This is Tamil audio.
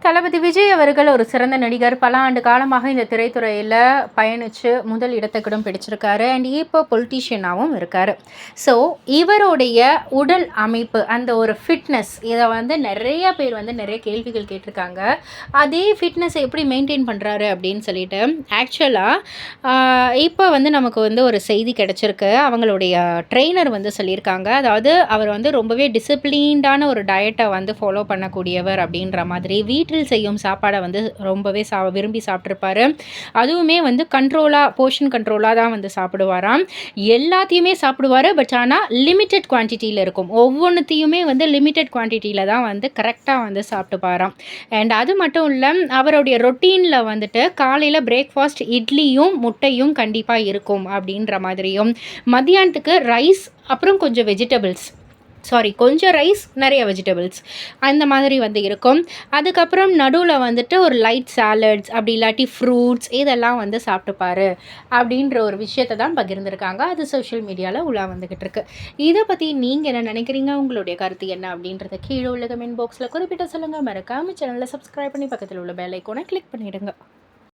தளபதி விஜய் அவர்கள் ஒரு சிறந்த நடிகர். பல ஆண்டு காலமாக இந்த திரைத்துறையில் பயணித்து முதல் இடத்தை கூட பிடிச்சிருக்காரு. அண்ட் இப்போ பொலிட்டீஷியனாகவும் இருக்கார். ஸோ இவருடைய உடல் அமைப்பு, அந்த ஒரு ஃபிட்னஸ், இதை நிறைய பேர் நிறைய கேள்விகள் கேட்டிருக்காங்க. அதே ஃபிட்னஸை எப்படி மெயின்டைன் பண்ணுறாரு அப்படின்னு சொல்லிட்டு ஆக்சுவலாக இப்போ நமக்கு ஒரு செய்தி கிடச்சிருக்கு. அவங்களுடைய ட்ரெயினர் சொல்லியிருக்காங்க. அதாவது அவர் ரொம்பவே டிசிப்ளின்டான ஒரு டயட்டை ஃபாலோ பண்ணக்கூடியவர் அப்படின்ற மாதிரி. வீட்டில் செய்யும் சாப்பாடை ரொம்பவே விரும்பி சாப்பிட்ருப்பாரு. அதுவுமே போர்ஷன் கண்ட்ரோலாக தான் சாப்பிடுவாராம். எல்லாத்தையுமே சாப்பிடுவார். பட் ஆனால் லிமிட்டட் குவான்டிட்டியில் இருக்கும். ஒவ்வொன்றுத்தையுமே லிமிட்டட் குவான்டிட்டியில் தான் கரெக்டாக சாப்பிட்டுப்பாராம். அண்ட் அது மட்டும் இல்லை, அவருடைய ரொட்டீனில் காலையில் பிரேக்ஃபாஸ்ட் இட்லியும் முட்டையும் கண்டிப்பாக இருக்கும் அப்படின்ற மாதிரியும், மத்தியானத்துக்கு ரைஸ் அப்புறம் கொஞ்சம் ரைஸ் நிறைய வெஜிடபிள்ஸ் அந்த மாதிரி இருக்கும். அதுக்கப்புறம் நடுவில் ஒரு லைட் சாலட்ஸ், அப்படி இல்லாட்டி ஃப்ரூட்ஸ், இதெல்லாம் சாப்பிட்டுப்பாரு அப்படின்ற ஒரு விஷயத்தை தான் பகிர்ந்துருக்காங்க. அது சோஷியல் மீடியாவில் உலா வந்துக்கிட்டு இருக்கு. இதை பற்றி நீங்கள் என்ன நினைக்கிறீங்க? உங்களுடைய கருத்து என்ன அப்படின்றத கீழே உள்ள கமெண்ட் பாக்ஸில் குறிப்பிட்ட சொல்லுங்கள். மறக்காம சேனலில் சப்ஸ்கிரைப் பண்ணி பக்கத்தில் உள்ள பெல் ஐக்கானை கிளிக் பண்ணிவிடுங்க.